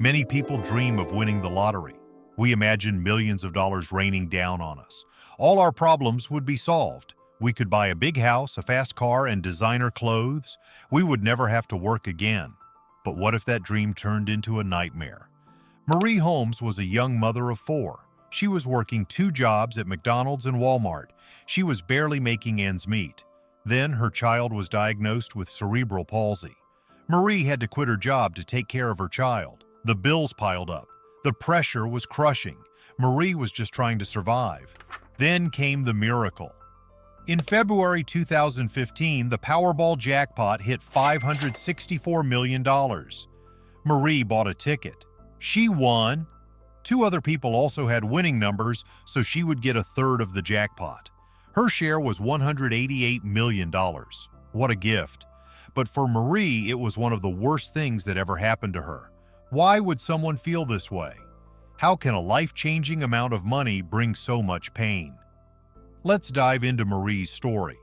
Many people dream of winning the lottery. We imagine millions of dollars raining down on us. All our problems would be solved. We could buy a big house, a fast car, and designer clothes. We would never have to work again. But what if that dream turned into a nightmare? Marie Holmes was a young mother of 4. She was working 2 jobs at McDonald's and Walmart. She was barely making ends meet. Then her child was diagnosed with cerebral palsy. Marie had to quit her job to take care of her child. The bills piled up. The pressure was crushing. Marie was just trying to survive. Then came the miracle. In February 2015, the Powerball jackpot hit $564 million. Marie bought a ticket. She won. 2 other people also had winning numbers, so she would get a third of the jackpot. Her share was $188 million. What a gift. But for Marie, it was one of the worst things that ever happened to her. Why would someone feel this way? How can a life-changing amount of money bring so much pain? Let's dive into Marie's story.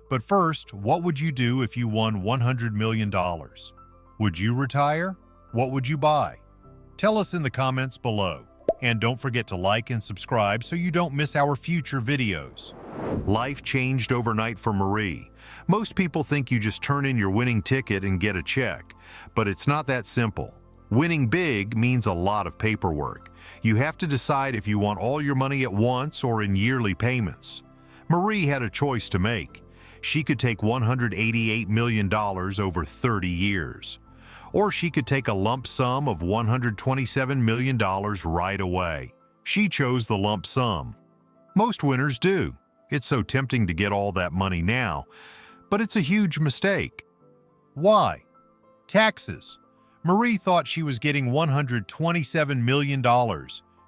But first, what would you do if you won $100 million? Would you retire? What would you buy? Tell us in the comments below. And don't forget to like and subscribe so you don't miss our future videos. Life changed overnight for Marie. Most people think you just turn in your winning ticket and get a check, but it's not that simple. Winning big means a lot of paperwork. You have to decide if you want all your money at once or in yearly payments. Marie had a choice to make. She could take $188 million over 30 years. Or she could take a lump sum of $127 million right away. She chose the lump sum. Most winners do. It's so tempting to get all that money now, but it's a huge mistake. Why? Taxes. Marie thought she was getting $127 million.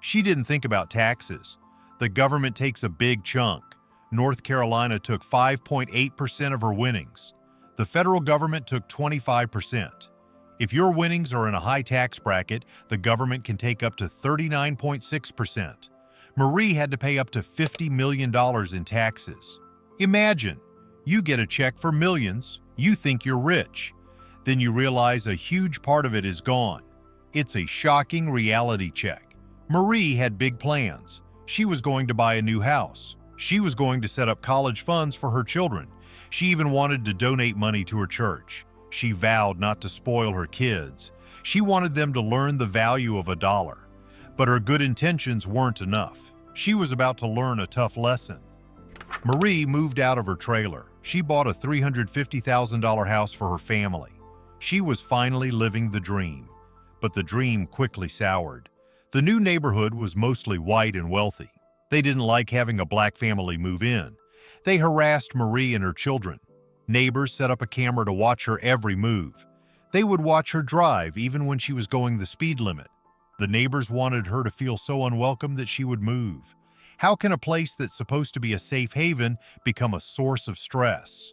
She didn't think about taxes. The government takes a big chunk. North Carolina took 5.8% of her winnings. The federal government took 25%. If your winnings are in a high tax bracket, the government can take up to 39.6%. Marie had to pay up to $50 million in taxes. Imagine, you get a check for millions, you think you're rich. Then you realize a huge part of it is gone. It's a shocking reality check. Marie had big plans. She was going to buy a new house. She was going to set up college funds for her children. She even wanted to donate money to her church. She vowed not to spoil her kids. She wanted them to learn the value of a dollar. But her good intentions weren't enough. She was about to learn a tough lesson. Marie moved out of her trailer. She bought a $350,000 house for her family. She was finally living the dream. But the dream quickly soured. The new neighborhood was mostly white and wealthy. They didn't like having a black family move in. They harassed Marie and her children. Neighbors set up a camera to watch her every move. They would watch her drive even when she was going the speed limit. The neighbors wanted her to feel so unwelcome that she would move. How can a place that's supposed to be a safe haven become a source of stress?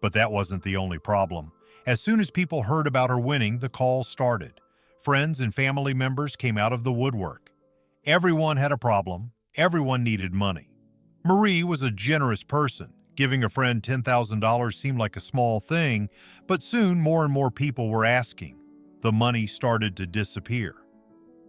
But that wasn't the only problem. As soon as people heard about her winning, the calls started. Friends and family members came out of the woodwork. Everyone had a problem. Everyone needed money. Marie was a generous person. Giving a friend $10,000 seemed like a small thing, but soon more and more people were asking. The money started to disappear.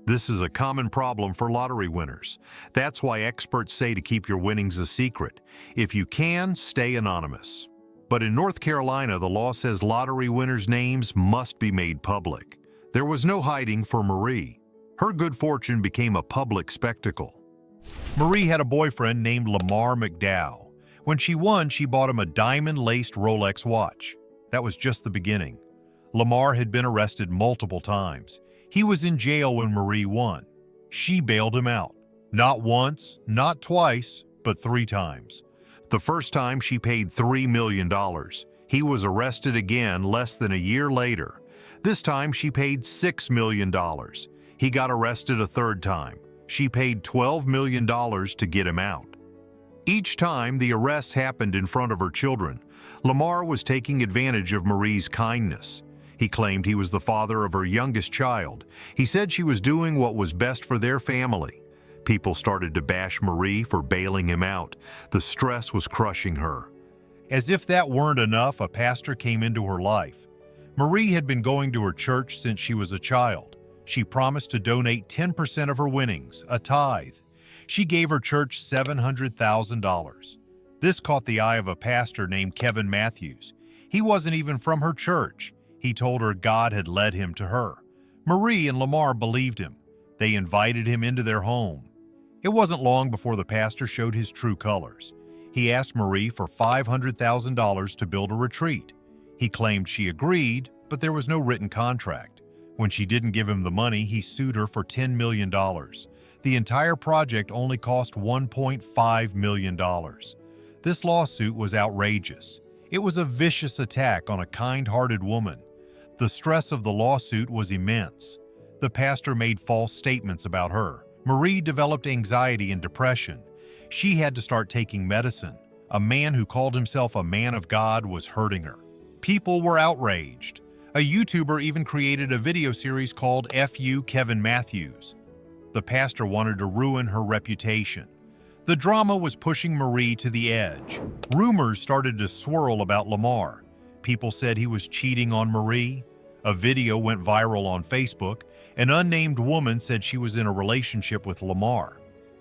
This is a common problem for lottery winners. That's why experts say to keep your winnings a secret. If you can, stay anonymous. But in North Carolina, the law says lottery winners' names must be made public. There was no hiding for Marie. Her good fortune became a public spectacle. Marie had a boyfriend named Lamar McDow. When she won, she bought him a diamond-laced Rolex watch. That was just the beginning. Lamar had been arrested multiple times. He was in jail when Marie won. She bailed him out. Not once, not twice, but 3 times. The first time she paid $3 million. He was arrested again less than a year later. This time she paid $6 million. He got arrested a 3rd time. She paid $12 million to get him out. Each time the arrests happened in front of her children. Lamar was taking advantage of Marie's kindness. He claimed he was the father of her youngest child. He said she was doing what was best for their family. People started to bash Marie for bailing him out. The stress was crushing her. As if that weren't enough, a pastor came into her life. Marie had been going to her church since she was a child. She promised to donate 10% of her winnings, a tithe. She gave her church $700,000. This caught the eye of a pastor named Kevin Matthews. He wasn't even from her church. He told her God had led him to her. Marie and Lamar believed him. They invited him into their home. It wasn't long before the pastor showed his true colors. He asked Marie for $500,000 to build a retreat. He claimed she agreed, but there was no written contract. When she didn't give him the money, he sued her for $10 million. The entire project only cost $1.5 million. This lawsuit was outrageous. It was a vicious attack on a kind-hearted woman. The stress of the lawsuit was immense. The pastor made false statements about her. Marie developed anxiety and depression. She had to start taking medicine. A man who called himself a man of God was hurting her. People were outraged. A YouTuber even created a video series called F.U. Kevin Matthews. The pastor wanted to ruin her reputation. The drama was pushing Marie to the edge. Rumors started to swirl about Lamar. People said he was cheating on Marie. A video went viral on Facebook. An unnamed woman said she was in a relationship with Lamar.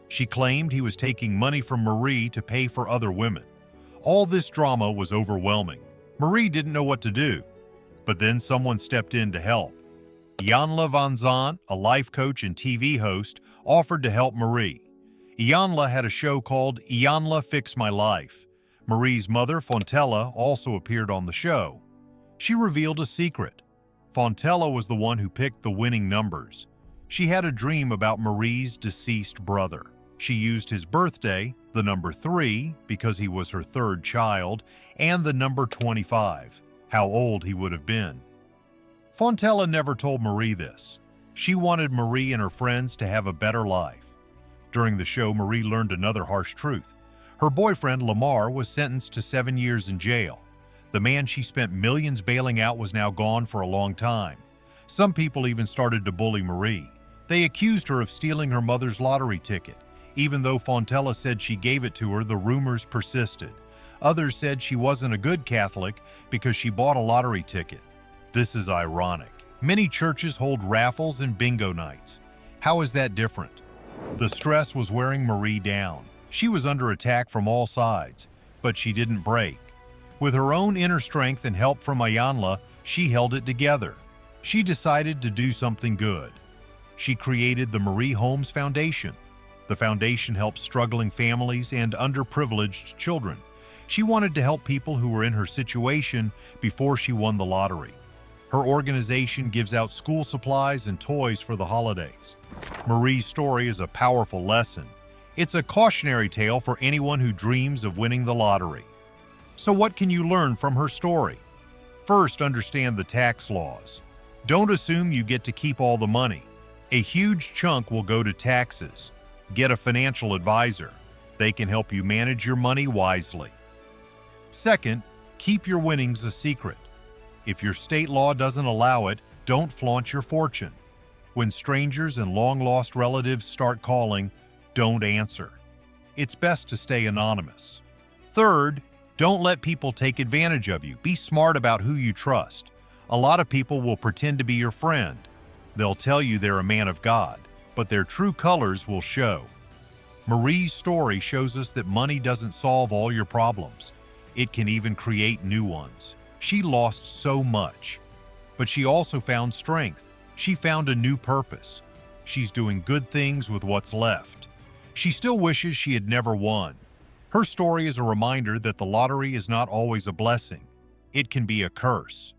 She claimed he was taking money from Marie to pay for other women. All this drama was overwhelming. Marie didn't know what to do. But then someone stepped in to help. Iyanla Vanzant, a life coach and TV host, offered to help Marie. Iyanla had a show called Iyanla Fix My Life. Marie's mother, Fontella, also appeared on the show. She revealed a secret. Fontella was the one who picked the winning numbers. She had a dream about Marie's deceased brother. She used his birthday, the number 3, because he was her third child, and the number 25, how old he would have been. Fontella never told Marie this. She wanted Marie and her friends to have a better life. During the show, Marie learned another harsh truth. Her boyfriend, Lamar, was sentenced to 7 years in jail. The man she spent millions bailing out was now gone for a long time. Some people even started to bully Marie. They accused her of stealing her mother's lottery ticket. Even though Fontella said she gave it to her, the rumors persisted. Others said she wasn't a good Catholic because she bought a lottery ticket. This is ironic. Many churches hold raffles and bingo nights. How is that different? The stress was wearing Marie down. She was under attack from all sides, but she didn't break. With her own inner strength and help from Iyanla, she held it together. She decided to do something good. She created the Marie Holmes Foundation. The foundation helps struggling families and underprivileged children. She wanted to help people who were in her situation before she won the lottery. Her organization gives out school supplies and toys for the holidays. Marie's story is a powerful lesson. It's a cautionary tale for anyone who dreams of winning the lottery. So what can you learn from her story? First, understand the tax laws. Don't assume you get to keep all the money. A huge chunk will go to taxes. Get a financial advisor. They can help you manage your money wisely. Second, keep your winnings a secret. If your state law doesn't allow it, don't flaunt your fortune. When strangers and long-lost relatives start calling, don't answer. It's best to stay anonymous. Third, don't let people take advantage of you. Be smart about who you trust. A lot of people will pretend to be your friend. They'll tell you they're a man of God, but their true colors will show. Marie's story shows us that money doesn't solve all your problems. It can even create new ones. She lost so much, but she also found strength. She found a new purpose. She's doing good things with what's left. She still wishes she had never won. Her story is a reminder that the lottery is not always a blessing. It can be a curse.